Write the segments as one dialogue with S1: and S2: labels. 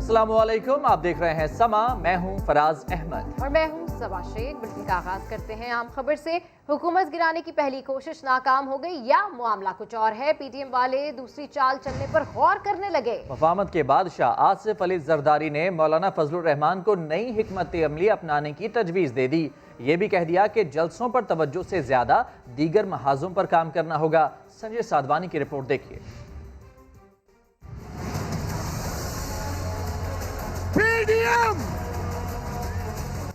S1: अस्सलामुअलैकुम, आप देख रहे हैं समा। मैं हूं फराज अहमद
S2: और मैं हूं सबा शेख। बुलेटिन का आगाज करते हैं आम खबर से। हुकूमत गिराने की पहली कोशिश नाकाम हो गई या मामला कुछ और है? पीटीएम वाले दूसरी चाल चलने पर गौर करने लगे।
S1: मफामत के बादशाह आसिफ अली जरदारी ने मौलाना फजलुर रहमान को नई हिकमत अमली अपनाने की तजवीज़ दे दी। ये भी कह दिया कि जलसों पर तवज्जो से ज्यादा दीगर महाजों पर काम करना होगा। संजय साधवानी की रिपोर्ट देखिए।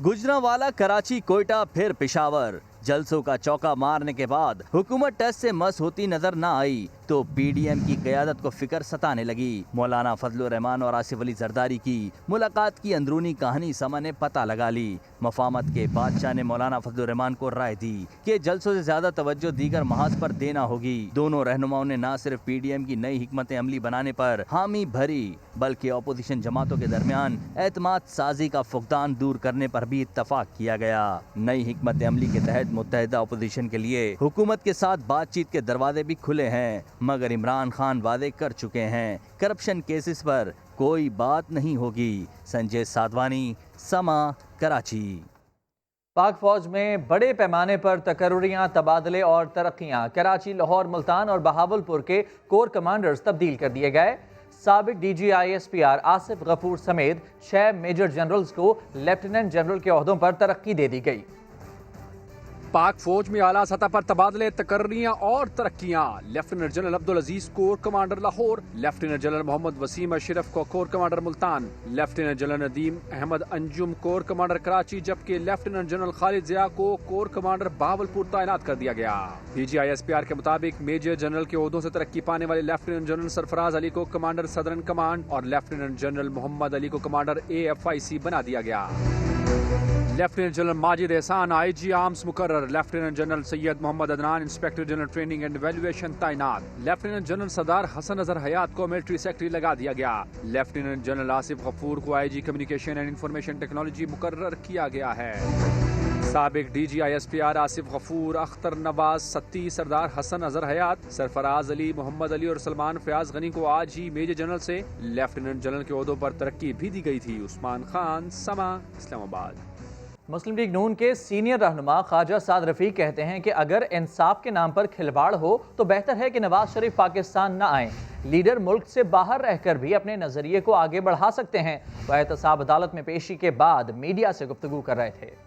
S3: गुजरांवाला, कराची, कोयटा, फिर पेशावर। जलसों का चौका मारने के बाद हुकूमत टेस्ट से मस होती नजर न आई तो पीडीएम की क़यादत को फिक्र सताने लगी। मौलाना फजलुर रहमान और आसिफ अली जरदारी की मुलाकात की अंदरूनी कहानी समा ने पता लगा ली। मफामत के बादशाह ने मौलाना फजलुर रहमान को राय दी कि जलसों से ज्यादा तवज्जो दीगर महाज पर देना होगी। दोनों रहनुमाओं ने न सिर्फ पीडीएम की नई हिकमत अमली बनाने पर हामी भरी बल्कि अपोजिशन जमातों के दरमियान एतमाद साजी का फुकदान दूर करने पर भी इत्तफाक किया गया। नई हिकमत अमली के तहत मुत्तहिदा अपोजिशन के लिए हुकूमत के साथ बातचीत के दरवाजे भी खुले हैं, मगर इमरान खान वादे कर चुके हैं करप्शन केसेस पर कोई बात नहीं होगी। संजय साधवानी, समा, कराची।
S1: पाक फौज में बड़े पैमाने पर तकर्रुरियां, तबादले और तरक्कियां। कराची, लाहौर, मुल्तान और बहावलपुर के कोर कमांडर्स तब्दील कर दिए गए। साबिक DGISPR आसिफ गफूर समेत 6 मेजर जनरल्स को लेफ्टिनेंट जनरल के ओहदों पर तरक्की दे दी गई।
S4: पाक फौज में आला सतह पर तबादले, तकर्रियां और तरक्कियां। Lieutenant general Abdul Aziz corps commander Lahore, lieutenant general Mohammad Waseem Ashraf को corps commander Multan, lieutenant general Nadeem Ahmad Anjum corps commander Karachi, जबकि लेफ्टिनेंट जनरल खालिद जिया को कोर कमांडर बहावलपुर तैनात कर दिया गया। DGISPR के मुताबिक मेजर जनरल के ओहदों से तरक्की पाने वाले लेफ्टिनेंट जनरल सरफराज अली को कमांडर सदरन कमांड और लेफ्टिनेंट जनरल मोहम्मद अली को कमांडर AFIC बना दिया गया। Lieutenant general Majid Ehsan IG arms मुकर्रर, lieutenant general Syed Mohammad Adnan inspector general training and evaluation तैनात, लेफ्टिनेंट जनरल सरदार हसन अजहर हयात को मिलिट्री सेक्रेटरी लगा दिया गया। लेफ्टिनेंट जनरल आसिफ गफूर को IG communication and information technology मुकर्रर किया गया है। साबिक DGISPR आसिफ गफूर, अख्तर नवाज सत्ती, सरदार हसन अजहर हयात, सरफराज अली, मोहम्मद अली और सलमान फयाज गनी को आज ही मेजर जनरल से लेफ्टिनेंट जनरल के ओहदों पर तरक्की भी दी गई थी। उस्मान खान, समा, इस्लामाबाद।
S1: मुस्लिम लीग नून के सीनियर रहनुमा ख्वाजा साद रफीक कहते हैं कि अगर इंसाफ के नाम पर खिलवाड़ हो तो बेहतर है कि नवाज शरीफ पाकिस्तान न आए। लीडर मुल्क से बाहर रहकर भी अपने नजरिए को आगे बढ़ा सकते हैं। वह एहतसाब अदालत में पेशी के बाद मीडिया से गुफ्तगू कर रहे थे।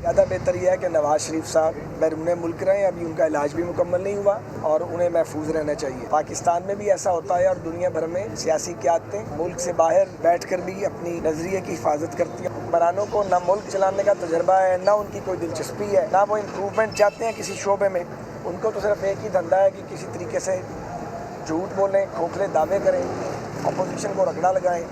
S5: ज़्यादा बेहतर यह है कि नवाज शरीफ साहब बैरून मुल्क रहें, अभी उनका इलाज भी मुकम्मल नहीं हुआ और उन्हें महफूज रहना चाहिए। पाकिस्तान में भी ऐसा होता है और दुनिया भर में सियासी क़यादतें मुल्क से बाहर बैठ कर भी अपनी नज़रिए की हिफाजत करती हैं। हुक्मरानों को न मुल्क चलाने का तजर्बा है, न उनकी कोई दिलचस्पी है, ना वो इम्प्रूवमेंट चाहते हैं किसी शोबे में। उनको तो सिर्फ एक ही धंधा है कि किसी तरीके से झूठ बोलें, खोखले दावे करें, अपोजिशन को रगड़ा लगाएं,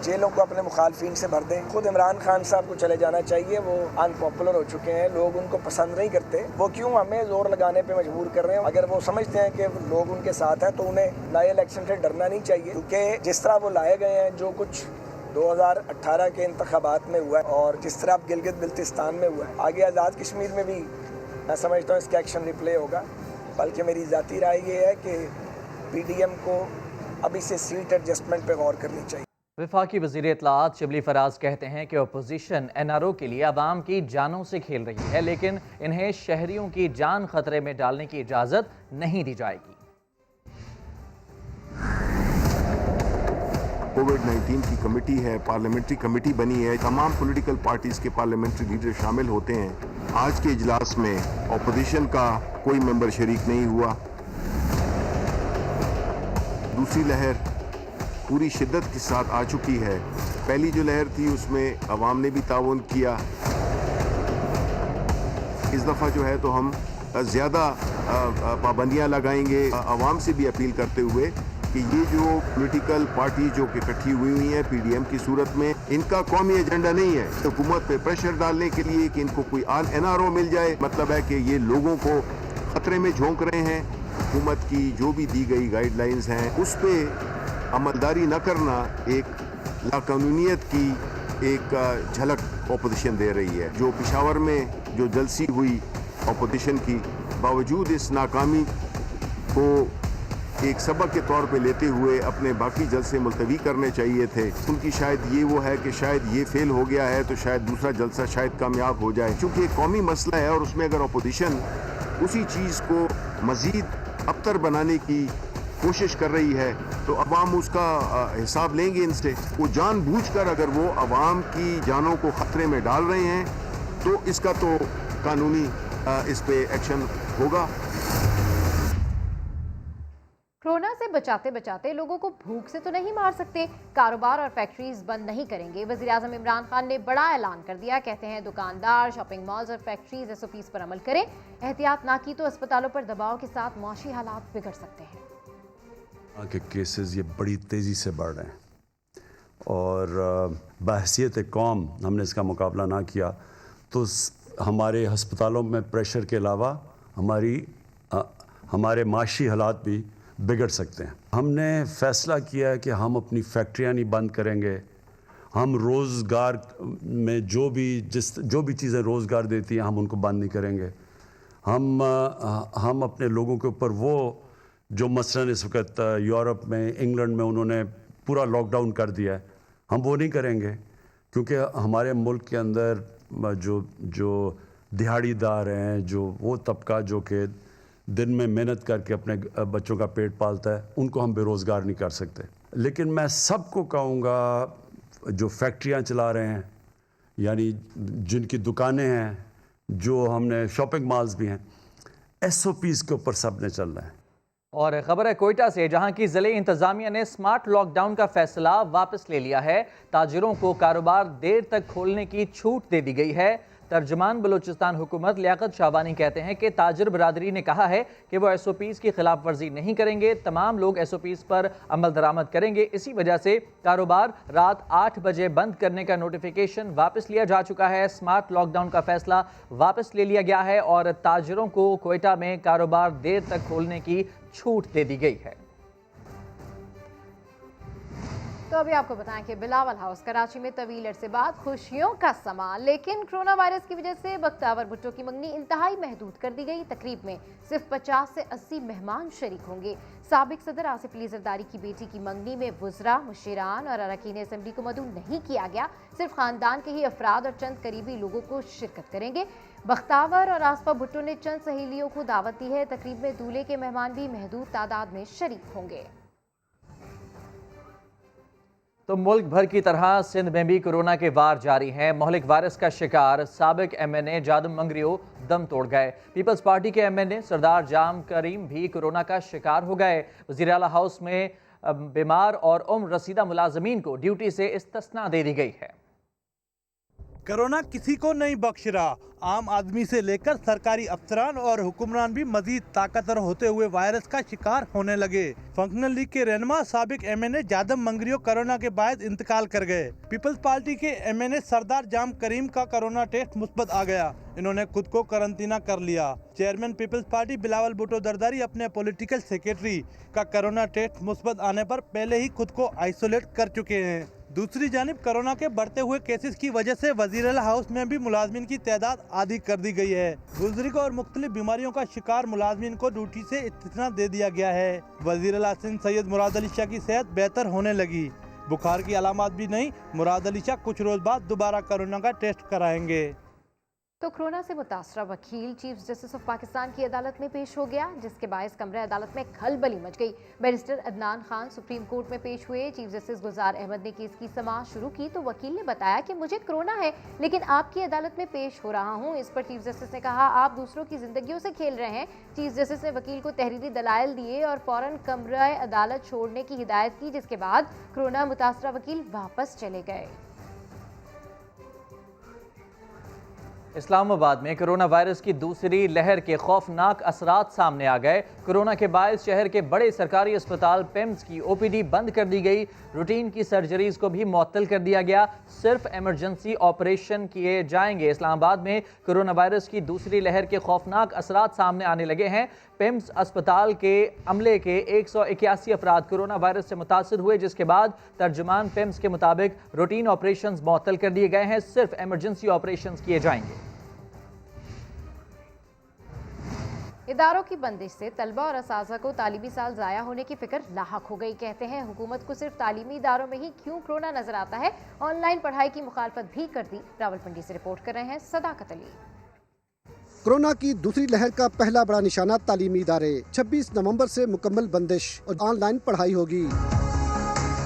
S5: जेलों को अपने मुखालफिन से भर दें। खुद इमरान खान साहब को चले जाना चाहिए, वो अनपॉपुलर हो चुके हैं, लोग उनको पसंद नहीं करते। वो क्यों हमें जोर लगाने पे मजबूर कर रहे हैं? अगर वो समझते हैं कि लोग उनके साथ हैं तो उन्हें नए इलेक्शन से डरना नहीं चाहिए, क्योंकि जिस तरह वो लाए गए हैं, जो कुछ 2018 के इंतखाबात में हुआ है और जिस तरह अब गिलगित बिल्तिस्तान में हुआ है, आगे आज़ाद कश्मीर में भी मैं समझता हूँ इसका एक्शन रिप्ले होगा। बल्कि मेरी ज़ाती राय ये है कि PDM को अभी से सीट एडजस्टमेंट पर गौर करनी चाहिए।
S1: वफाकी वज़ीर इत्तलाआत शिबली फराज कहते हैं कि अपोजिशन NRO के लिए अवाम की जानों से खेल रही है, लेकिन इन्हें शहरियों की जान खतरे में डालने की इजाज़त नहीं दी जाएगी।
S6: कोविड-19 की कमेटी है, पार्लियामेंट्री कमेटी बनी है, तमाम पॉलिटिकल पार्टीज के पार्लियामेंट्री लीडर शामिल होते हैं। आज के इजलास में अपोजिशन का कोई मेंबर शरीक नहीं हुआ। दूसरी लहर पूरी शिद्दत के साथ आ चुकी है। पहली जो लहर थी उसमें अवाम ने भी ताउन किया। इस दफ़ा जो है तो हम ज़्यादा पाबंदियां लगाएंगे। अवाम से भी अपील करते हुए कि ये जो पॉलिटिकल पार्टी जो कि इकट्ठी हुई हैं PDM की सूरत में, इनका कौमी एजेंडा नहीं है हुकूमत पे प्रेशर डालने के लिए कि इनको कोई NRO मिल जाए। मतलब है कि ये लोगों को खतरे में झोंक रहे हैं। हुकूमत की जो भी दी गई गाइडलाइंस हैं उस पर अमलदारी न करना एक लाकानूनियत की एक झलक अपोजिशन दे रही है। जो पेशावर में जो जलसी हुई अपोजिशन की, बावजूद इस नाकामी को एक सबक के तौर पे लेते हुए अपने बाकी जलसे मुलतवी करने चाहिए थे। उनकी शायद ये वो है कि शायद ये फेल हो गया है तो शायद दूसरा जलसा शायद कामयाब हो जाए। चूँकि एक कौमी मसला है और उसमें अगर अपोजिशन उसी चीज़ को मज़ीद अबतर बनाने की कोशिश कर रही है तो अवाम उसका हिसाब लेंगे इनसे। वो जानबूझकर अगर वो अवाम की जानों को ख़तरे में डाल रहे हैं तो इसका तो कानूनी इस पे एक्शन होगा।
S2: कोरोना से बचाते बचाते लोगों को भूख से तो नहीं मार सकते, कारोबार और फैक्ट्रीज बंद नहीं करेंगे। वज़ीर आज़म इमरान खान ने बड़ा ऐलान कर दिया। कहते हैं दुकानदार, शॉपिंग मॉल्स और फैक्ट्रीज एसओपीज पर अमल करें। एहतियात ना की तो अस्पतालों पर दबाव के साथ मौशी हालात बिगड़ सकते हैं।
S7: के केसेस ये बड़ी तेज़ी से बढ़ रहे हैं और बहैसियत कौम हमने इसका मुकाबला ना किया तो हमारे अस्पतालों में प्रेशर के अलावा हमारे माशी हालात भी बिगड़ सकते हैं। हमने फ़ैसला किया है कि हम अपनी फैक्ट्रियां नहीं बंद करेंगे। हम रोज़गार में जो भी चीज़ें रोज़गार देती हैं हम उनको बंद नहीं करेंगे। हम अपने लोगों के ऊपर वो जो मसलन इस वक्त यूरोप में, इंग्लैंड में उन्होंने पूरा लॉकडाउन कर दिया है, हम वो नहीं करेंगे क्योंकि हमारे मुल्क के अंदर जो दिहाड़ीदार हैं, जो वो तबका जो कि दिन में मेहनत करके अपने बच्चों का पेट पालता है, उनको हम बेरोज़गार नहीं कर सकते। लेकिन मैं सबको कहूँगा जो फैक्ट्रियाँ चला रहे हैं यानी जिनकी दुकानें हैं, जो हमने शॉपिंग मॉल्स भी हैं, एसओपीज़ के ऊपर सब ने चलना है।
S1: और खबर है कोयटा से, जहां की ज़िले इंतजामिया ने स्मार्ट लॉकडाउन का फैसला वापस ले लिया है। ताजिरों को कारोबार देर तक खोलने की छूट दे दी गई है। तर्जमान बलूचिस्तान हुकूमत लियाकत शाहबानी कहते हैं कि ताजिर बरादरी ने कहा है कि वो एसओपीज़ की खिलाफ वर्जी नहीं करेंगे। तमाम लोग एसओपीज़ पर अमल दरामद करेंगे। इसी वजह से कारोबार रात 8 बजे बंद करने का नोटिफिकेशन वापस लिया जा चुका है। स्मार्ट लॉकडाउन का फैसला वापस ले लिया गया है और ताजिरों को कोयटा में कारोबार देर तक खोलने की छूट दे दी गई है।
S2: तो अभी आपको बताएं कि बिलावल हाउस कराची में तवील अरसे बाद खुशियों का समा, लेकिन कोरोना वायरस की वजह से बख्तावर भुट्टो की मंगनी इंतहाई महदूद कर दी गई। तकरीब में सिर्फ 50 से 80 मेहमान शरीक होंगे। साबिक सदर आसिफ अली जरदारी की बेटी की मंगनी में वुज़रा, मुशीरान और अरकान असम्बली को मदऊ नहीं किया गया। सिर्फ खानदान के ही अफराद और चंद करीबी लोगों को शिरकत करेंगे। बख्तावर और आसफा भुट्टो ने चंद सहेलियों को दावत दी है। तकरीब में दूल्हे के मेहमान भी महदूद तादाद में शरीक होंगे।
S1: तो मुल्क भर की तरह सिंध में भी कोरोना के वार जारी हैं। मोहलिक वायरस का शिकार साबिक एमएनए जादम मंगरियो दम तोड़ गए। पीपल्स पार्टी के एमएनए सरदार जाम करीम भी कोरोना का शिकार हो गए। वज़ीर आला हाउस में बीमार और उम्र रसीदा मुलाजमीन को ड्यूटी से इस्तिस्ना दे दी गई है।
S8: कोरोना किसी को नहीं बख्श रहा। आम आदमी से लेकर सरकारी अफसरान और हुक्मरान भी मजीद ताकतवर होते हुए वायरस का शिकार होने लगे। फंक्शनल लीग के रहनुमा साबिक एमएनए जादम मंगरियो कोरोना के बाद इंतकाल कर गए। पीपल्स पार्टी के एमएनए सरदार जाम करीम का कोरोना टेस्ट मुस्बत आ गया। इन्होंने खुद को करंतना कर लिया। Chairman Peoples Party Bilawal Bhutto Zardari अपने पॉलिटिकल सेक्रेटरी का कोरोना टेस्ट मुस्बत आने पर पहले ही खुद को आइसोलेट कर चुके हैं। दूसरी जानिब कोरोना के बढ़ते हुए केसेस की वजह से वज़ीर हाउस में भी मुलाजमीन की तादाद आधी कर दी गई है। बुजुर्ग और मुख्तलिफ बीमारियों का शिकार मुलाजमीन को ड्यूटी से इस्तिस्ना दे दिया गया है। वज़ीर आला सिंध सैयद मुराद अली शाह की सेहत बेहतर होने लगी। बुखार की अलामत भी नहीं। मुराद अली शाह कुछ रोज बाद दोबारा कोरोना का टेस्ट कराएंगे।
S2: तो कोरोना से मुतासरा वकील चीफ जस्टिस ऑफ पाकिस्तान की अदालत में पेश हो गया, जिसके बायस कमरे अदालत में खलबली मच गई। Barrister Adnan Khan supreme court में पेश हुए। चीफ जस्टिस गुलजार अहमद ने केस की समाअत शुरू की तो वकील ने बताया कि मुझे कोरोना है लेकिन आपकी अदालत में पेश हो रहा हूं। इस पर चीफ जस्टिस ने कहा आप दूसरों की जिंदगियों से खेल रहे हैं। चीफ जस्टिस ने वकील को तहरीरी दलाइल दिए और फौरन कमरा अदालत छोड़ने की हिदायत की, जिसके बाद कोरोना मुतासरा वकील वापस चले गए।
S1: इस्लामाबाद में कोरोना वायरस की दूसरी लहर के खौफनाक असरात सामने आ गए। कोरोना के बायस शहर के बड़े सरकारी अस्पताल पेम्स की ओपीडी बंद कर दी गई। रूटीन की सर्जरीज को भी मुअत्तल कर दिया गया। सिर्फ इमरजेंसी ऑपरेशन किए जाएंगे। इस्लामाबाद में कोरोना वायरस की दूसरी लहर के खौफनाक असरात सामने आने लगे हैं। पेम्स अस्पताल के अमले के 181 अफराद कोरोना वायरस से मुतासर हुए, जिसके बाद तर्जुमान पेम्स के मुताबिक रूटीन ऑपरेशंस मुअत्तल कर दिए गए हैं। सिर्फ इमरजेंसी ऑपरेशंस किए जाएंगे।
S2: इदारों की बंदिश से तलबा और असातिज़ा को तालीमी साल ज़ाया होने की फिक्र लाहक हो गई। कहते हैं हुकूमत को सिर्फ तालीमी इदारों में ही क्यों कोरोना नजर आता है। ऑनलाइन पढ़ाई की मुखालफत भी कर दी। रावलपिंडी से रिपोर्ट कर रहे हैं सदाकत अली।
S9: कोरोना की दूसरी लहर का पहला बड़ा निशाना तालीमी इदारे। 26 नवंबर से मुकम्मल बंदिश और ऑनलाइन पढ़ाई होगी।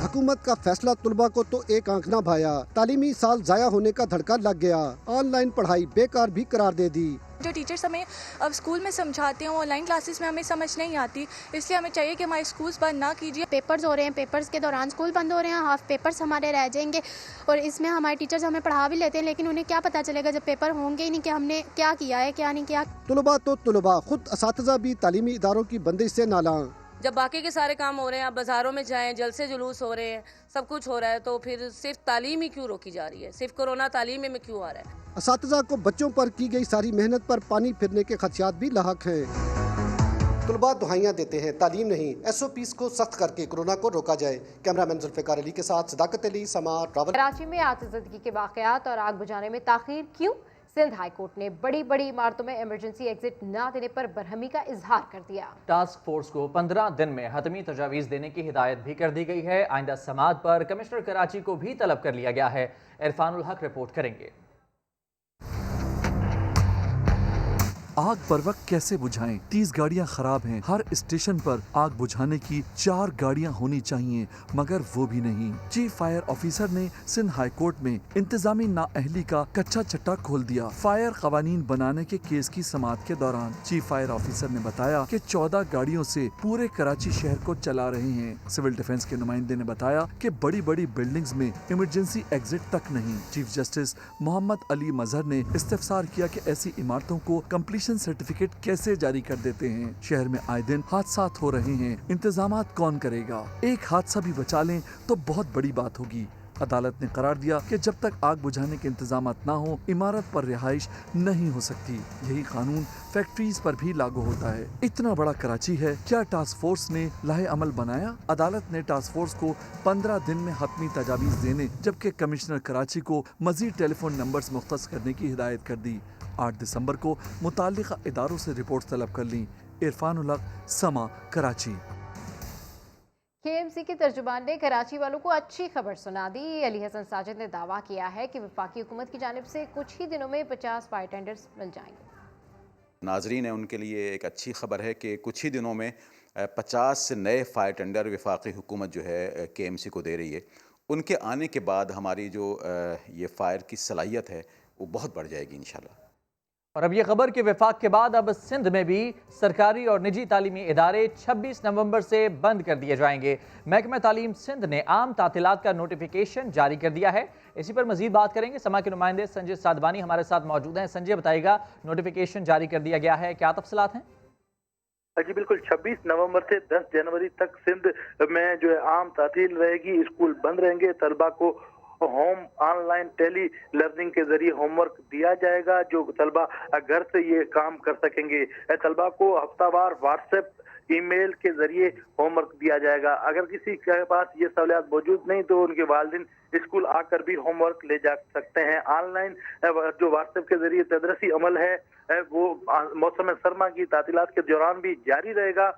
S9: हुकूमत का फैसला तुलबा को तो एक आंख ना भाया। तालीमी साल जाया होने का धड़का लग गया। ऑनलाइन पढ़ाई बेकार भी करार दे दी।
S10: जो टीचर्स हमें अब स्कूल में समझाते हैं ऑनलाइन क्लासेस में हमें समझ नहीं आती, इसलिए हमें चाहिए कि हमारे स्कूल्स बंद ना कीजिए।
S11: पेपर्स हो रहे हैं, पेपर्स के दौरान स्कूल बंद हो रहे हैं, हाफ पेपर्स हमारे रह जाएंगे और इसमें हमारे टीचर्स हमें पढ़ा भी लेते हैं, लेकिन उन्हें क्या पता चलेगा जब पेपर होंगे ही नहीं कि हमने क्या किया है क्या नहीं किया।
S9: तुलबा तो तुलबा, खुद असातिज़ा भी तालीमी इदारों की बंदिश से नाला।
S12: जब बाकी के सारे काम हो रहे हैं, आप बाजारों में जाएं, जलसे जुलूस हो रहे हैं, सब कुछ हो रहा है, तो फिर सिर्फ तालीम ही क्यों रोकी जा रही है? सिर्फ कोरोना तालीम में क्यों आ रहा है?
S9: असातिज़ा को बच्चों पर की गई सारी मेहनत पर पानी फिरने के खदशात भी लाहक हैं। तुलबा दुहाइयाँ देते हैं, तालीम नहीं, SOPs को सख्त करके कोरोना को रोका जाए। कैमरामैन जुल्फ़िकार अली के साथ सदाकत अली, समा, रावल।
S2: कराची में आतिशबाजी के वाक़यात और आग बुझाने में ताख़ीर क्यों? सिंध हाई कोर्ट ने बड़ी इमारतों में इमरजेंसी एग्जिट न देने पर बरहमी का इजहार कर दिया।
S1: टास्क फोर्स को 15 दिन में हतमी तजावीज़ देने की हिदायत भी कर दी गई है। आइंदा समाअत पर कमिश्नर कराची को भी तलब कर लिया गया है। इरफानुल हक रिपोर्ट करेंगे।
S13: आग पर वक्त कैसे बुझाएं? 30 गाड़ियां खराब हैं। हर स्टेशन पर आग बुझाने की 4 गाड़ियां होनी चाहिए, मगर वो भी नहीं। चीफ फायर ऑफिसर ने सिंध हाई कोर्ट में इंतजामी नाअहली का कच्चा चट्टा खोल दिया। फायर कवानीन बनाने के केस की समाअत के दौरान चीफ फायर ऑफिसर ने बताया कि 14 गाड़ियों से पूरे कराची शहर को चला रहे हैं। सिविल डिफेंस के नुमाइंदे ने बताया कि बड़ी बिल्डिंग्स में इमरजेंसी एग्जिट तक नहीं। चीफ जस्टिस मोहम्मद अली मजहर ने इस्तिफसार किया कि ऐसी इमारतों को कंप्लीशन सर्टिफिकेट कैसे जारी कर देते हैं? शहर में आए दिन हादसात हो रहे हैं, इंतजामात कौन करेगा? एक हादसा भी बचा लें तो बहुत बड़ी बात होगी। अदालत ने करार दिया कि जब तक आग बुझाने के इंतजामात ना हो, इमारत पर रिहाइश नहीं हो सकती। यही कानून फैक्ट्रीज पर भी लागू होता है। इतना बड़ा कराची है, क्या टास्क फोर्स ने लाहे अमल बनाया? अदालत ने टास्क फोर्स को 15 दिन में हतमी तजावीज़ देने, जबकि कमिश्नर कराची को मजीद टेलीफोन नंबर्स मुख्तस करने की हिदायत कर दी। 8 दिसंबर को मुताल्लिका इदारों से रिपोर्ट तलब कर ली। इरफानुल हक, समा, कराची।
S2: KMC के तर्जुमान ने कराची वालों को अच्छी खबर सुना दी। अली हसन साजिद ने दावा किया है कि वफाकी हुकूमत की जानिब से कुछ ही दिनों में 50 फायर टेंडर्स मिल जाएंगे।
S14: नाजरीन है उनके लिए एक अच्छी खबर है कि कुछ ही दिनों में 50 नए फायर टेंडर वफाकी हुकूमत जो है KMC को दे रही है। उनके आने के बाद हमारी जो ये फायर की सलाहियत है वो बहुत बढ़ जाएगी इंशाल्लाह।
S1: और अब ये खबर कि वफाक के बाद अब सिंध में भी सरकारी और निजी तालीमी इदारे 26 नवंबर से बंद कर दिए जाएंगे। महकमा तालीम सिंध ने आम तातीलात का नोटिफिकेशन जारी कर दिया है। इसी पर मजीद बात करेंगे। समा के नुमाइंदे संजय साधवानी हमारे साथ मौजूद हैं। संजय, बताइएगा, नोटिफिकेशन जारी कर दिया गया है, क्या तफसीलात हैं?
S15: जी बिल्कुल, 26 नवंबर से 10 जनवरी तक सिंध में जो है आम तातील रहेगी। स्कूल बंद रहेंगे। तलबा को होम ऑनलाइन टेली लर्निंग के जरिए होमवर्क दिया जाएगा, जो तलबा घर से ये काम कर सकेंगे। तलबा को हफ्तावार व्हाट्सएप ईमेल के जरिए होमवर्क दिया जाएगा। अगर किसी के पास ये सहूलियत मौजूद नहीं तो उनके वालिदैन स्कूल आकर भी होमवर्क ले जा सकते हैं। ऑनलाइन जो व्हाट्सएप के जरिए तदरसी अमल है वो मौसम सरमा की तातीलात के दौरान भी जारी रहेगा।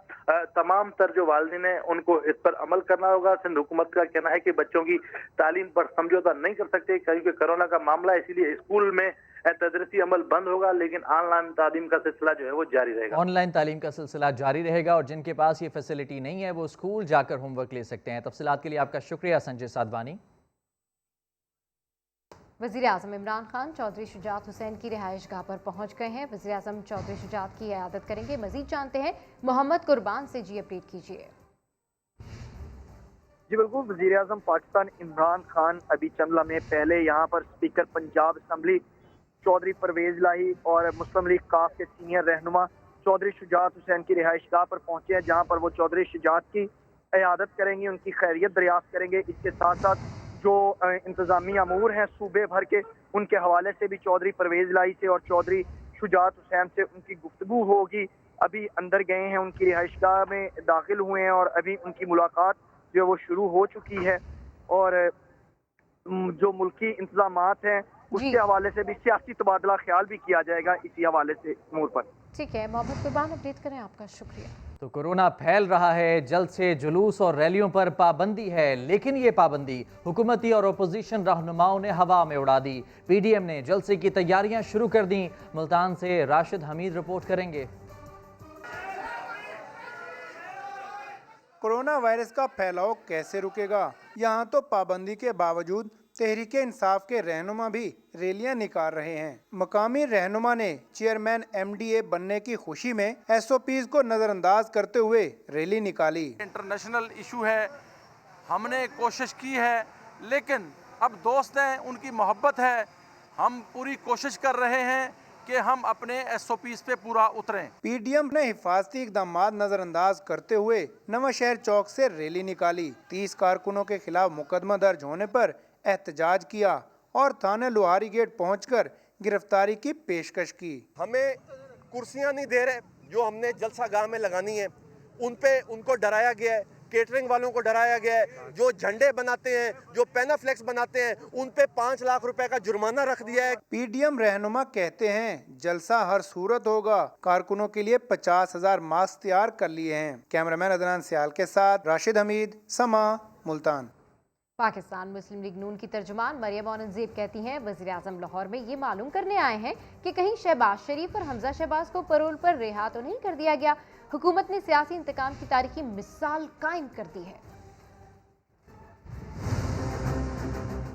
S15: तमाम तर जो वालिदैन हैं उनको इस पर अमल करना होगा। सिंध हुकूमत का कहना है कि बच्चों की तालीम पर समझौता नहीं कर सकते क्योंकि कोरोना का मामला है, इसीलिए स्कूल में तदरीसी अमल बंद होगा, लेकिन ऑनलाइन तालीम का सिलसिला जो है वो जारी रहेगा।
S1: ऑनलाइन तालीम का सिलसिला जारी रहेगा और जिनके पास ये फैसिलिटी नहीं है वो स्कूल जाकर होमवर्क ले सकते हैं। तफसीलात के लिए आपका शुक्रिया संजय साधवानी।
S2: वज़ीर आज़म इमरान खान चौधरी शुजात हुसैन की रिहाइश गाह पर पहुंच गए हैं। वज़ीर आज़म चौधरी शुजात की इयादत करेंगे। मजीद जानते हैं मोहम्मद कुर्बान से। जी अपडेट कीजिए।
S16: जी बिल्कुल, वज़ीर आज़म पाकिस्तान इमरान खान अभी चंद लम्हे पहले यहाँ पर स्पीकर पंजाब असम्बली चौधरी परवेज लाही और मुस्लिम लीग काफ के सीनियर रहनुमा चौधरी शुजात हुसैन की रिहाइश गाह पर पहुंचे हैं, जहाँ पर वो चौधरी शुजात की इयादत करेंगे, उनकी खैरियत दरियाफ्त करेंगे। इसके साथ साथ जो इंतजामी अमूर हैं सूबे भर के, उनके हवाले से भी चौधरी परवेज लाई से और चौधरी शुजात हुसैन से उनकी गुफ्तगू होगी। अभी अंदर गए हैं, उनकी रिहाइश गाह में दाखिल हुए हैं और अभी उनकी मुलाकात जो है वो शुरू हो चुकी है। और जो मुल्की इंतजामात हैं उसके हवाले से भी सियासी तबादला ख्याल भी किया जाएगा इसी हवाले से मोड़ पर।
S2: ठीक है, मोहम्मद कुर्बान अपडेट करें, आपका शुक्रिया।
S1: तो कोरोना फैल रहा है, जल्द से जुलूस और रैलियों पर पाबंदी है, लेकिन ये पाबंदी हुकूमती और अपोजिशन रहनुमाओं ने हवा में उड़ा दी। पीडीएम ने जलसे की तैयारियां शुरू कर दी। मुल्तान से राशिद हमीद रिपोर्ट करेंगे।
S17: कोरोना वायरस का फैलाव कैसे रुकेगा? यहाँ तो पाबंदी के बावजूद तहरीके इंसाफ के रहनुमा भी रैलियां निकाल रहे हैं। मकामी रहनुमा ने चेयरमैन एमडीए बनने की खुशी में एसओपीज को नजरअंदाज करते हुए रैली निकाली।
S18: इंटरनेशनल इशू है, हमने कोशिश की है, लेकिन अब दोस्त हैं, उनकी मोहब्बत है, हम पूरी कोशिश कर रहे हैं कि हम अपने एसओपीज पे पूरा उतरें।
S17: पीडीएम ने हिफाजती इकदाम नजरअंदाज करते हुए नवाशहर चौक से रैली निकाली। 30 कारकुनों के खिलाफ मुकदमा दर्ज होने पर एहतजाज किया और थाने लोहारी गेट पहुंचकर गिरफ्तारी की पेशकश की।
S19: हमें कुर्सियां नहीं दे रहे जो हमने जलसा गाह में लगानी है, उनको डराया गया है, केटरिंग वालों को डराया गया है, जो झंडे बनाते हैं, जो पेनाफ्लेक्स बनाते हैं, उन पे 5 लाख रुपए का जुर्माना रख दिया है।
S17: पीडीएम रहनुमा कहते हैं जलसा हर सूरत होगा। कारकुनों के लिए 50,000 मास्क तैयार कर लिए हैं। कैमरामैन अदनान सियाल के साथ राशिद हमीद, समा, मुल्तान।
S2: पाकिस्तान मुस्लिम लीग नून की तर्जुमान मरियम औरंगजेब कहती हैं वज़ीर आज़म लाहौर में ये मालूम करने आए हैं कि कहीं शहबाज शरीफ और हमजा शहबाज को पैरोल पर रिहा तो नहीं कर दिया गया। हुकूमत ने सियासी इंतकाम की तारीखी मिसाल कायम कर दी है।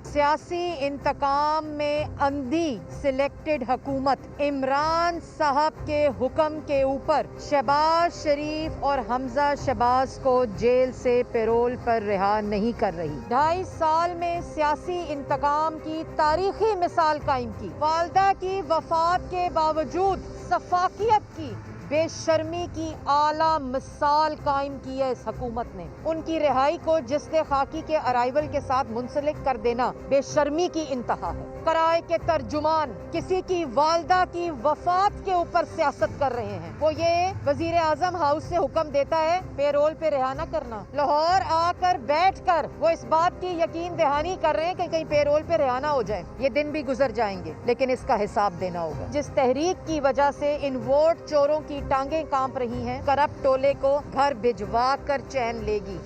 S20: सियासी इंतकाम में अंधी सिलेक्टेड हुकूमत इमरान साहब के हुक्म के ऊपर शहबाज शरीफ और हमजा शहबाज को जेल से पैरोल पर रिहा नहीं कर रही। 2.5 साल में सियासी इंतकाम की तारीखी मिसाल कायम की। वालदा की वफात के बावजूद सफाकियत की, बेशर्मी की आला मिसाल कायम की है इस हुकूमत ने। उनकी रिहाई को जिस्ते खाकी के अराइवल के साथ मुंसलिक कर देना बेशर्मी की इंतहा है। कराए के तर्जुमान किसी की वालदा की वफात के ऊपर सियासत कर रहे हैं। वो ये वजीर आजम हाउस से हुक्म देता है पैरोल पे रिहा न करना। लाहौर आकर बैठकर वो इस बात की यकीन दहानी कर रहे हैं कि कहीं पैरोल पे रिहा ना हो जाए। ये दिन भी गुजर जाएंगे, लेकिन इसका हिसाब देना होगा। जिस तहरीक की वजह से इन वोट चोरों की टांगें कांप रही हैं, करप्ट टोले को घर भिजवा कर चैन लेगी।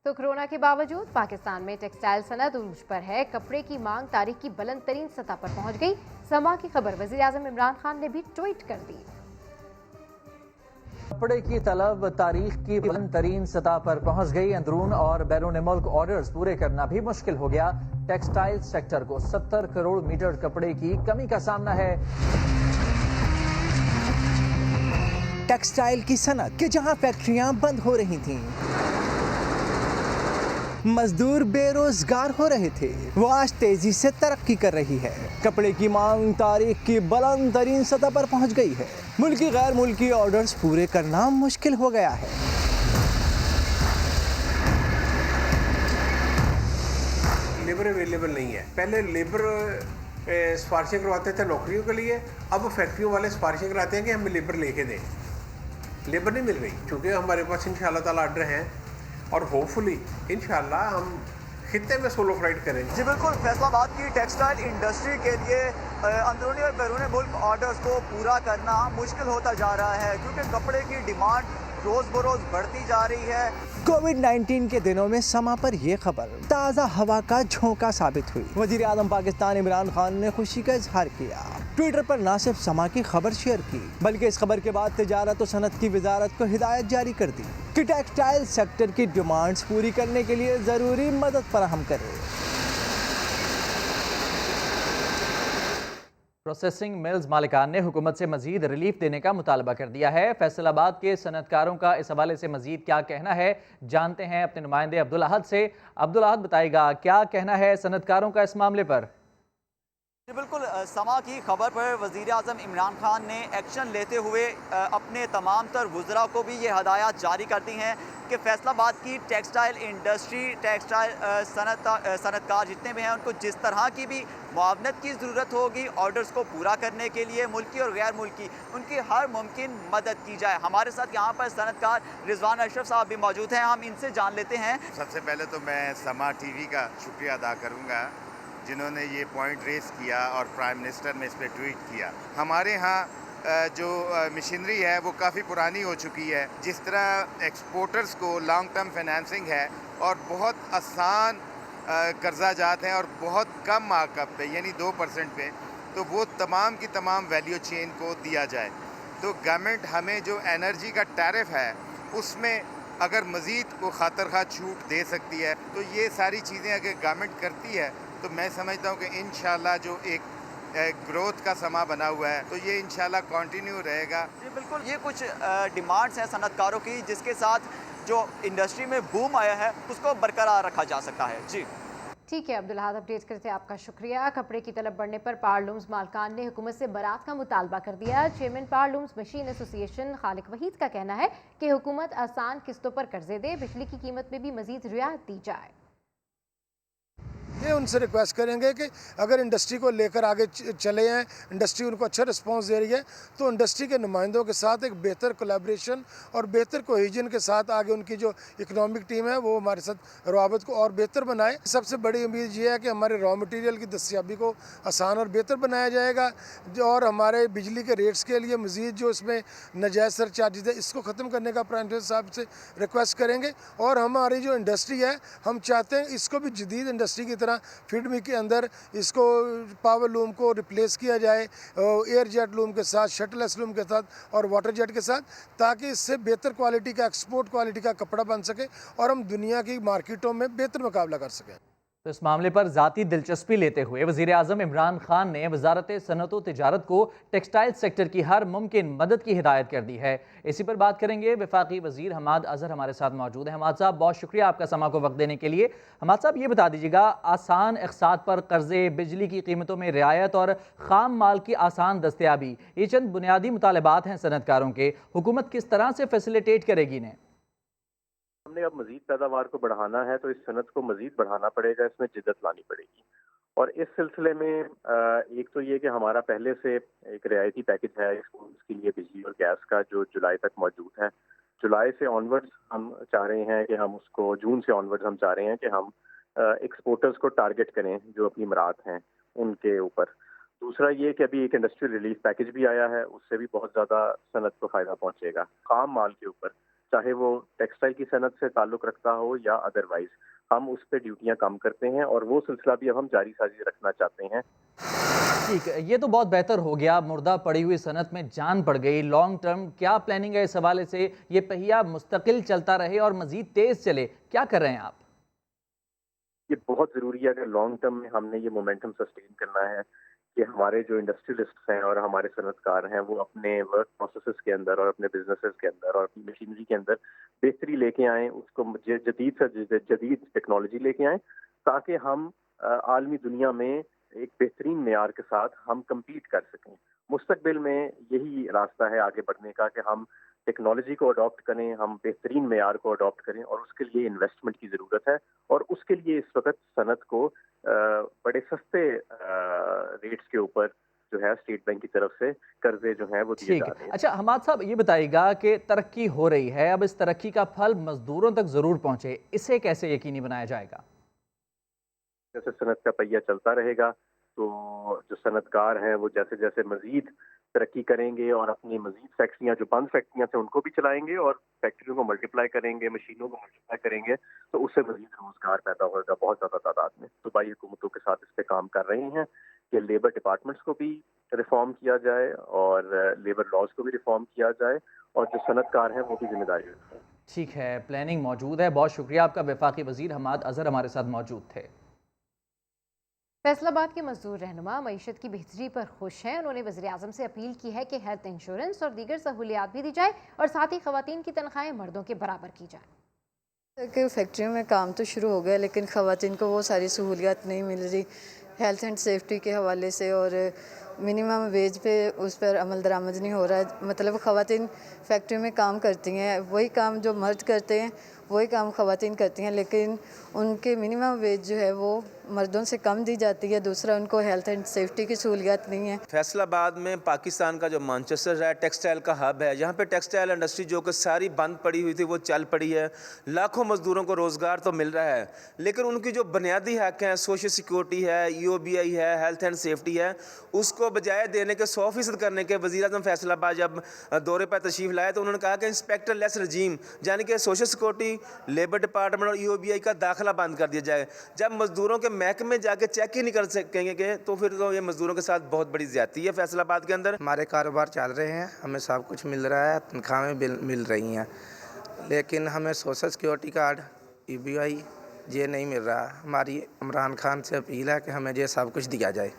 S2: तो कोरोना के बावजूद पाकिस्तान में टेक्सटाइल सनत उरूज पर है। कपड़े की मांग तारीख की बुलंद तरीन सतह पर पहुंच गई। समा की खबर वज़ीर आज़म इमरान खान ने भी ट्वीट कर दी।
S1: कपड़े की तलब तारीख की बुलंद तरीन सतह पर पहुंच गई। अंदरून और बैरून मुल्क ऑर्डर्स पूरे करना भी मुश्किल हो गया। टेक्सटाइल सेक्टर को 70 करोड़ मीटर कपड़े की कमी का सामना है।
S21: टेक्सटाइल की सनत के जहां फैक्ट्रियां बंद हो रही थीं, मजदूर बेरोजगार हो रहे थे, वो आज तेजी से तरक्की कर रही है। कपड़े की मांग तारीख की बुलंद तरीन सतह पर पहुंच गई है। मुल्की गैर मुल्की ऑर्डर्स पूरे करना मुश्किल हो गया है।
S22: लेबर अवेलेबल नहीं है। पहले लेबर सिफारिशें करवाते थे नौकरियों के लिए, अब फैक्ट्रियों वाले सिफारिशें कराते हैं कि हमें लेबर लेके दें। लेबर नहीं मिल रही, क्योंकि हमारे पास इंशाल्लाह ताला ऑर्डर हैं और होपफुली इंशाल्लाह हम खित्ते में सोलो फ्लाइट करेंगे।
S23: जी बिल्कुल, फैसलाबाद की टेक्सटाइल इंडस्ट्री के लिए अंदरूनी और बैरून मुल्क ऑर्डर्स को पूरा करना मुश्किल होता जा रहा है, क्योंकि कपड़े की डिमांड रोज बरोज बढ़ती जा रही है।
S21: कोविड-19 के दिनों में समा पर यह खबर ताज़ा हवा का झोंका साबित हुई। वज़ीर आज़म पाकिस्तान इमरान खान ने खुशी का इजहार किया। ट्विटर पर न सिर्फ समा की खबर शेयर की, बल्कि इस खबर के बाद तिजारत और सनत की वजारत को हिदायत जारी कर दी कि टेक्सटाइल सेक्टर की डिमांड्स पूरी करने के लिए ज़रूरी मदद फराहम करे।
S1: प्रोसेसिंग मिल्स मालिकान ने हुकूमत से मजीद रिलीफ देने का मुतालबा कर दिया है। फैसलाबाद के सनतकारों का इस हवाले से मजीद क्या कहना है, जानते हैं अपने नुमाइंदे अब्दुल अहद से। अब्दुल अहद बताएगा क्या कहना है सनतकारों का इस मामले पर।
S23: जी बिल्कुल, समा की खबर पर वज़ीर आज़म इमरान खान ने एक्शन लेते हुए अपने तमाम तर वुज़रा को भी ये हदायत जारी कर दी हैं कि फैसलाबाद की टेक्सटाइल इंडस्ट्री, टेक्सटाइल सनतकार जितने भी हैं, उनको जिस तरह की भी मुआवनत की ज़रूरत होगी ऑर्डर्स को पूरा करने के लिए, मुल्की और गैर मुल्की, उनकी हर मुमकिन मदद की जाए। हमारे साथ यहाँ पर सनतकार रिजवान अशरफ साहब भी मौजूद हैं, हम इनसे जान लेते हैं।
S24: सबसे पहले तो मैं समा टीवी का शुक्रिया अदा करूँगा
S3: जिन्होंने ये पॉइंट रेस किया और प्राइम मिनिस्टर ने इस पर ट्वीट किया। हमारे यहाँ जो मशीनरी है वो काफ़ी पुरानी हो चुकी है। जिस तरह एक्सपोर्टर्स को लॉन्ग टर्म फाइनेंसिंग है और बहुत आसान कर्जा जात हैं और बहुत कम मार्कअप पे यानी 2% पे, तो वो तमाम की तमाम वैल्यू चेन को दिया जाए। तो गवर्नमेंट हमें जो एनर्जी का टैरिफ है उसमें अगर मज़ीद को खातर खा छूट दे सकती है, तो ये सारी चीज़ें अगर गवर्नमेंट करती है तो मैं समझता हूँ कि इंशाल्लाह जो एक ग्रोथ का समा बना हुआ है तो ये इंशाल्लाह कंटिन्यू रहेगा।
S23: जी बिल्कुल, ये कुछ डिमांड्स हैं सनतकारों की जिसके साथ जो इंडस्ट्री में बूम आया है उसको बरकरार रखा जा सकता है। जी
S2: ठीक है अब्दुल अहाद, अपडेट करते हैं आपका शुक्रिया। कपड़े की तलब बढ़ने पर पावरलूम्स मालकान ने हुकूमत से बरात का मुतालबा कर दिया। चेयरमैन पावरलूम्स मशीन एसोसिएशन खालिक वहीद का कहना है कि हुकूमत आसान किस्तों पर कर्जे दे, बिजली की कीमत में भी मजीद रियायत दी जाए।
S4: ये उनसे रिक्वेस्ट करेंगे कि अगर इंडस्ट्री को लेकर आगे चले हैं, इंडस्ट्री उनको अच्छा रिस्पांस दे रही है, तो इंडस्ट्री के नुमाइंदों के साथ एक बेहतर कोलैबोरेशन और बेहतर कोहेजन के साथ आगे उनकी जो इकनॉमिक टीम है वो हमारे साथ रवाबत को और बेहतर बनाए। सबसे बड़ी उम्मीद ये है कि हमारे रॉ मटेरियल की दस्तियाबी को आसान और बेहतर बनाया जाएगा और हमारे बिजली के रेट्स के लिए मज़ीद जो इसमें नजायज़ सर चार्जेज है इसको ख़त्म करने का प्राइम मिनिस्टर साहब से रिक्वेस्ट करेंगे। और हमारी जो इंडस्ट्री है हम चाहते हैं इसको भी जदीद इंडस्ट्री की तरह फीडमी के अंदर इसको पावर लूम को रिप्लेस किया जाए एयर जेट लूम के साथ, शटलेस लूम के साथ और वाटर जेट के साथ, ताकि इससे बेहतर क्वालिटी का एक्सपोर्ट क्वालिटी का कपड़ा बन सके और हम दुनिया की मार्केटों में बेहतर मुकाबला कर सकें।
S1: तो इस मामले पर ज़ाती दिलचस्पी लेते हुए वज़ीर आज़म इमरान खान ने वजारत सनअत व तिजारत को टेक्सटाइल सेक्टर की हर मुमकिन मदद की हिदायत कर दी है। इसी पर बात करेंगे, वफाकी वज़ीर हमाद अज़हर हमारे साथ मौजूद हैं। हमाद साहब, बहुत शुक्रिया आपका समा को वक्त देने के लिए। हमाद साहब, ये बता दीजिएगा, आसान अक़सात पर कर्जे, बिजली की कीमतों में रियायत और ख़ाम माल की आसान दस्तयाबी, ये चंद बुनियादी मुतालबात हैं सनतकारों के, हुकूमत किस तरह से फैसिलिटेट करेगी इन्हें?
S5: हमने अब मजीद पैदावार को बढ़ाना है तो इस सनत को मजीद बढ़ाना पड़ेगा, इसमें जिद्दत लानी पड़ेगी। और इस सिलसिले में एक तो ये कि हमारा पहले से एक रियायती पैकेज है स्कूल्स के लिए बिजली और गैस का जो जुलाई तक मौजूद है। जुलाई से ऑनवर्ड्स हम चाह रहे हैं कि हम उसको, जून से ऑनवर्ड्स हम चाह रहे हैं कि हम एक्सपोर्टर्स को टारगेट करें जो अपनी मराद हैं उनके ऊपर। दूसरा ये कि अभी एक इंडस्ट्रियल रिलीफ पैकेज भी आया है, उससे भी बहुत ज़्यादा सनत को फ़ायदा पहुँचेगा। खाम माल के ऊपर, चाहे वो टेक्सटाइल की सनत से ताल्लुक़ रखता हो या अदरवाइज, हम उस पर ड्यूटियाँ कम करते हैं और वो सिलसिला भी अब हम जारी साजी रखना चाहते हैं।
S1: ठीक है, ये तो बहुत बेहतर हो गया, मुर्दा पड़ी हुई सनत में जान पड़ गई। लॉन्ग टर्म क्या प्लानिंग है इस हवाले से, ये पहिया मुस्तकिल चलता रहे और मजीद तेज चले, क्या कर रहे हैं आप?
S5: ये बहुत ज़रूरी है कि लॉन्ग टर्म में हमने ये मोमेंटम सस्टेन करना है कि हमारे जो इंडस्ट्रियलिस्ट हैं और हमारे सनतकार हैं वो अपने वर्क प्रोसेसेस के अंदर और अपने बिजनेसेस के अंदर और अपनी मशीनरी के अंदर बेहतरी लेके आएँ, उसको जदीद से जदीद टेक्नोलॉजी लेके आएँ, ताकि हम आलमी दुनिया में एक बेहतरीन मेयार के साथ हम कम्पीट कर सकें। मुस्तकबिल में यही रास्ता है आगे बढ़ने का कि हम टेक्नोलॉजी को अडॉप्ट करें, हम बेहतरीन मेयार को अडॉप्ट करें और उसके लिए इन्वेस्टमेंट की ज़रूरत है। और उसके लिए इस वक्त सनत को बड़े सस्ते रेट्स के ऊपर जो है स्टेट बैंक की तरफ से कर्जे जो है वो दिए जा रहे हैं।
S1: अच्छा हमाद साहब, ये बताइएगा कि तरक्की हो रही है, अब इस तरक्की का फल मजदूरों तक ज़रूर पहुँचे, इसे कैसे यकीनी बनाया जाएगा?
S5: जैसे सनत का पहिया चलता रहेगा तो जो सनतकार हैं वो जैसे जैसे मजीद तरक्की करेंगे और अपनी मजीद फैक्ट्रियाँ, जो बंद फैक्ट्रियाँ थे उनको भी चलाएंगे और फैक्ट्रियों को मल्टीप्लाई करेंगे, मशीनों को मल्टीप्लाई करेंगे, तो उससे मजीद रोजगार पैदा होगा बहुत ज़्यादा तादाद में। सूबाई हुकूमतों के साथ इस पे काम कर रहे हैं कि लेबर डिपार्टमेंट्स को भी रिफॉर्म किया जाए और लेबर लॉज को भी रिफॉर्म किया जाए और जो सनतकार हैं वो भी जिम्मेदारी रखें।
S1: ठीक है, प्लानिंग मौजूद है। बहुत शुक्रिया आपका। वफाकी वजीर हमाद अज़हर हमारे साथ मौजूद थे।
S2: फैसलाबाद के मजदूर रहनुमा मईशत की बेहतरी पर खुश हैं। उन्होंने वज़ीर आज़म से अपील की है कि हेल्थ इंश्योरेंस और दीगर सहूलियात भी दी जाए और साथ ही ख़वातीन की तनख्वाहें मर्दों के बराबर की जाए।
S24: कि फैक्ट्रियों में काम तो शुरू हो गया लेकिन ख़वातीन को वो सारी सहूलियात नहीं मिल रही हेल्थ एंड सेफ्टी के हवाले से और मिनिमम वेज पे उस पर अमल दरामद नहीं हो रहा है। मतलब ख़वातीन फैक्ट्री में काम करती हैं, वही काम जो मर्द करते हैं वही काम ख़वातीन करती हैं, लेकिन उनके मिनिमम वेज जो है वो मर्दों से कम दी जाती है। दूसरा, उनको हेल्थ एंड सेफ्टी की सहूलियत नहीं है।
S6: फैसलाबाद में पाकिस्तान का जो मैनचेस्टर है, टेक्सटाइल का हब है, यहाँ पे टेक्सटाइल इंडस्ट्री जो कि सारी बंद पड़ी हुई थी वो चल पड़ी है। लाखों मजदूरों को रोज़गार तो मिल रहा है, लेकिन उनकी जो बुनियादी हक हैं, सोशल सिक्योरिटी है, EOBI है, हेल्थ एंड सेफ्टी है, उसको बजाय देने के 100% करने के वज़ीर आज़म फैसलाबाद जब दौरे पर तशरीफ़ लाए तो उन्होंने कहा कि इंस्पेक्टर लेस रजीम, यानी कि सोशल सिक्योरिटी, लेबर डिपार्टमेंट और EOBI का दाखिला बंद कर दिया जाए। जब मजदूरों के महकमे जाके चेक ही नहीं कर सकेंगे तो फिर तो ये मजदूरों के साथ बहुत बड़ी ज्यादती है फैसलाबाद के अंदर।
S7: हमारे कारोबार चल रहे हैं, हमें सब कुछ मिल रहा है, तनख्वाहें मिल रही हैं, लेकिन हमें सोशल सिक्योरिटी कार्ड, EOBI ये नहीं मिल रहा। हमारी इमरान खान से अपील है कि हमें ये सब कुछ दिया जाए।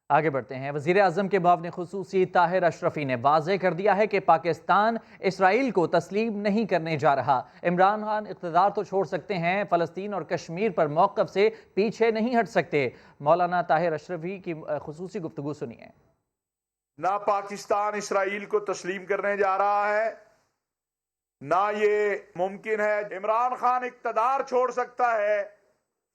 S1: आगे बढ़ते हैं। वज़ीर आज़म के मुआविन ख़ुसूसी ताहिर अशरफी ने वाज़ेह कर दिया है कि पाकिस्तान इसराइल को तस्लीम नहीं करने जा रहा। इमरान खान इक़्तिदार तो छोड़ सकते हैं, फ़लस्तीन और कश्मीर पर मौक़िफ़ से पीछे नहीं हट सकते। मौलाना ताहिर अशरफी की ख़ुसूसी गुफ्तगू सुनिए।
S8: ना पाकिस्तान इसराइल को तस्लीम करने जा रहा है, ना ये मुमकिन है। इमरान खान इक़्तिदार छोड़ सकता है,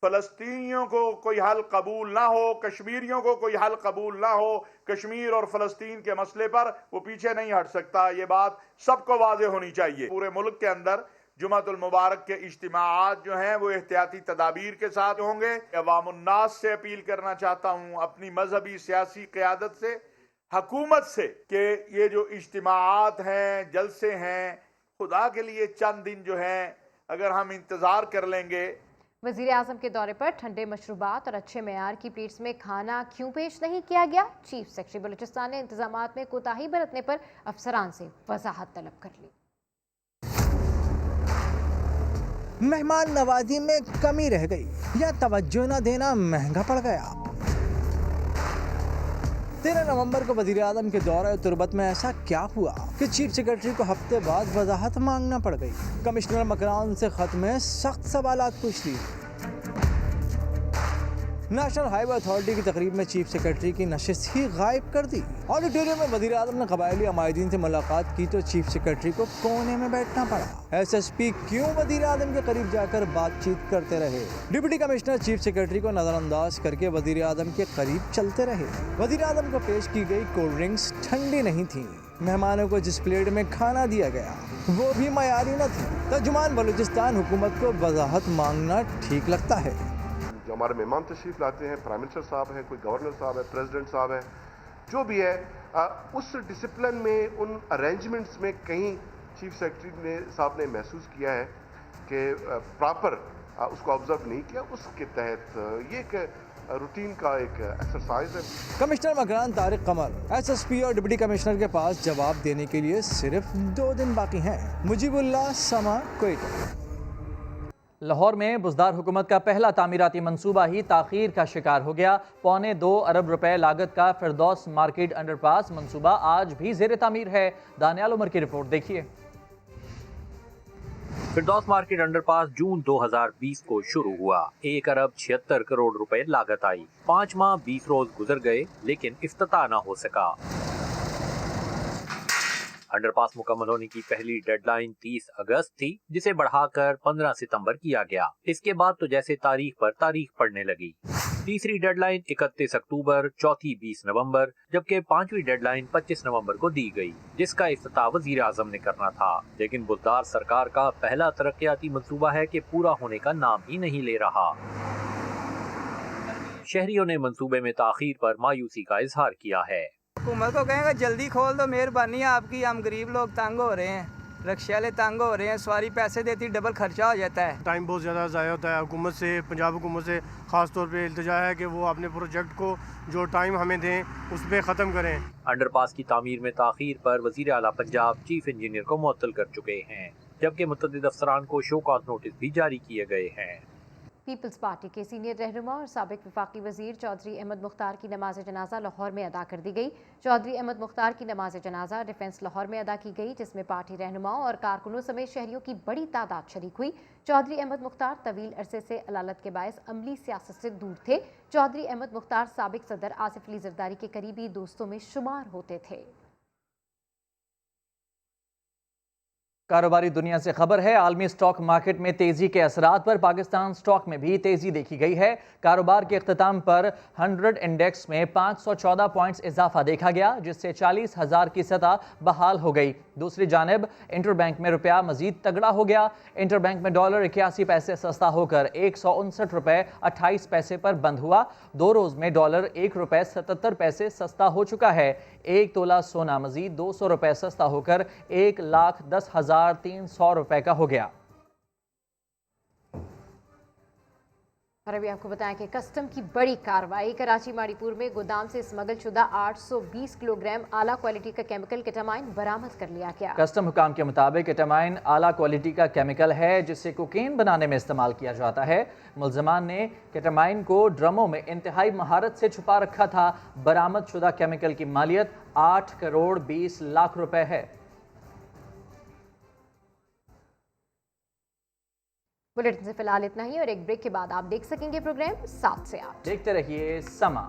S8: फ़लस्तीनियों को कोई हल कबूल ना हो, कश्मीरियों को कोई हल कबूल ना हो, कश्मीर और फ़लस्तीन के मसले पर वो पीछे नहीं हट सकता। ये बात सबको वाज़ेह होनी चाहिए। पूरे मुल्क के अंदर जुमातुल मुबारक के इज्तिमाआत जो हैं वो एहतियाती तदाबीर के साथ होंगे। अवामुन्नास से अपील करना चाहता हूँ, अपनी मजहबी सियासी क़यादत से, हुकूमत से, कि ये जो इज्तिमाआत हैं, जलसे हैं, खुदा के लिए चंद दिन जो हैं अगर हम इंतज़ार कर लेंगे।
S2: वज़ीर आज़म के दौरे पर ठंडे मशरूबात और अच्छे मेयार की प्लेट्स में खाना क्यों पेश नहीं किया गया? चीफ सेक्रेटरी बलूचिस्तान ने इंतजामात में कोताही बरतने पर अफसरान से वजाहत तलब कर ली।
S21: मेहमान नवाजी में कमी रह गई या तवज्जो न देना महंगा पड़ गया? 13 नवंबर को वज़ीर आज़म के दौरे तुर्बत में ऐसा क्या हुआ कि चीफ सेक्रेटरी को हफ्ते बाद वजाहत मांगना पड़ गई? कमिश्नर मकरान से खत में सख्त सवालात पूछ ली। नेशनल हाईवे अथॉरिटी की तकरीब में चीफ सेक्रेटरी की नशिस्त ही गायब कर दी। ऑडिटोरियम में वज़ीर आज़म ने कबायली अमायदीन से मुलाकात की तो चीफ सेक्रेटरी को कोने में बैठना पड़ा। SSP क्यों वज़ीर आज़म के करीब जाकर बातचीत करते रहे? डिप्टी कमिश्नर चीफ सेक्रेटरी को नज़रअंदाज करके वज़ीर आज़म के करीब चलते रहे। वज़ीर आज़म को पेश की गई कोल्ड ड्रिंक्स ठंडी नहीं थी। मेहमानों को जिस प्लेट में खाना दिया गया वो भी मयारी न थी। तर्जुमान बलूचिस्तान हुकूमत को वजाहत मांगना ठीक लगता है।
S10: जो हमारे मेहमान तशरीफ़ लाते हैं, प्राइम मिनिस्टर साहब हैं, कोई गवर्नर साहब है, प्रेसिडेंट साहब है, जो भी है, उस डिसिप्लिन में, उन अरेंजमेंट्स में कहीं चीफ सेक्रेटरी साहब ने महसूस किया है कि प्रॉपर उसको ऑब्जर्व नहीं किया। उसके तहत ये एक रूटीन का एक एक्सरसाइज है।
S21: कमिश्नर मकरान तारिक कमर SSP और डिप्टी कमिश्नर के पास जवाब देने के लिए सिर्फ 2 दिन बाकी हैं। मुजीबुल्लाह, समा, क्वेटा।
S1: लाहौर में बुज़दार हुकूमत का पहला तामीराती मंसूबा ही ताख़ीर का शिकार हो गया। 2.25 अरब रुपए लागत का फिरदौस मार्केट अंडरपास मंसूबा आज भी ज़ेर तामीर है। दानियाल उमर की रिपोर्ट देखिए।
S25: फिरदौस मार्केट अंडरपास जून 2020 को शुरू हुआ। 1 अरब 76 करोड़ रुपए लागत आई। 5 माह 20 रोज गुजर गए लेकिन इफ्तिताह न हो सका। अंडरपास मुकम्मल होने की पहली डेडलाइन 30 अगस्त थी, जिसे बढ़ाकर 15 सितंबर किया गया। इसके बाद तो जैसे तारीख पर तारीख पड़ने लगी। तीसरी डेडलाइन 31 अक्टूबर, चौथी 20 नवंबर, जबकि 5वीं डेडलाइन 25 नवंबर को दी गई, जिसका इफ्तिताह वज़ीर आज़म ने करना था। लेकिन बुज़दार सरकार का पहला तरक्याती मंसूबा है कि पूरा होने का नाम ही नहीं ले रहा। शहरियों ने मंसूबे में ताख़ीर पर मायूसी का इजहार किया है।
S26: हुकूमत को कहेंगे जल्दी खोल दो, मेहरबानी है आपकी, हम गरीब लोग तंग हो रहे हैं, रिक्शा वाले तंग हो रहे हैं, सवारी पैसे देती डबल खर्चा हो जाता है।
S27: टाइम बहुत ज़्यादा ज़ाया होता है। हुकूमत से, पंजाब हुकूमत से ख़ास तौर पे इल्तिजा है कि वो अपने प्रोजेक्ट को जो टाइम हमें दें उस पर ख़त्म करें।
S25: अंडरपास की तामीर में ताख़ीर पर वज़ीर आला पंजाब चीफ इंजीनियर को मुअत्तल कर चुके हैं, जबकि मुतअद्दिद अफसरान को शो कॉज नोटिस भी जारी किए गए हैं।
S2: पीपल्स पार्टी के सीनियर रहनुमा और साबिक वफाकी वजीर चौधरी अहमद मुख्तार की नमाज जनाजा लाहौर में अदा कर दी गई। चौधरी अहमद मुख्तार की नमाज जनाजा डिफेंस लाहौर में अदा की गई, जिसमें पार्टी रहनुमाओं और कारकुनों समेत शहरियों की बड़ी तादाद शरीक हुई। चौधरी अहमद मुख्तार तवील अरसे से अलालत के बायस अमली सियासत से दूर थे। चौधरी अहमद मुख्तार साबिक सदर आसिफ अली जरदारी के करीबी दोस्तों में शुमार होते थे।
S1: कारोबारी दुनिया से खबर है। आलमी स्टॉक मार्केट में तेजी के असरात पर पाकिस्तान स्टॉक में भी तेजी देखी गई है। कारोबार के अख्ताम पर 100 इंडेक्स में 514 पॉइंट्स इजाफा देखा गया, जिससे 40,000 की सतह बहाल हो गई। दूसरी जानिब इंटरबैंक में रुपया मजीद तगड़ा हो गया। इंटरबैंक में डॉलर 81 पैसे सस्ता होकर 159 रुपए 28 पैसे पर बंद हुआ। 2 रोज में डॉलर 1 रुपए 77 पैसे सस्ता हो चुका है। 1 तोला सोना मजीद 200 रुपए सस्ता होकर 1,10,300 रुपए का हो गया।
S2: और अभी आपको बताएं कि कस्टम की बड़ी कार्रवाई। कराची माड़ीपुर में गोदाम से स्मगल शुदा 820 किलोग्राम आला क्वालिटी का केमिकल केटामाइन बरामद कर लिया गया।
S1: कस्टम हुकाम के मुताबिक केटामाइन आला क्वालिटी का केमिकल है, जिसे कोकेन बनाने में इस्तेमाल किया जाता है। मुलजमान ने केटामाइन को ड्रमों में इंतहाई महारत से छुपा रखा था। बरामद शुदा केमिकल की मालियत 8 करोड़ 20 लाख रुपए है।
S2: बुलेटिन से फिलहाल इतना ही, और एक ब्रेक के बाद आप देख सकेंगे प्रोग्राम 7 से 8।
S1: देखते रहिए समा।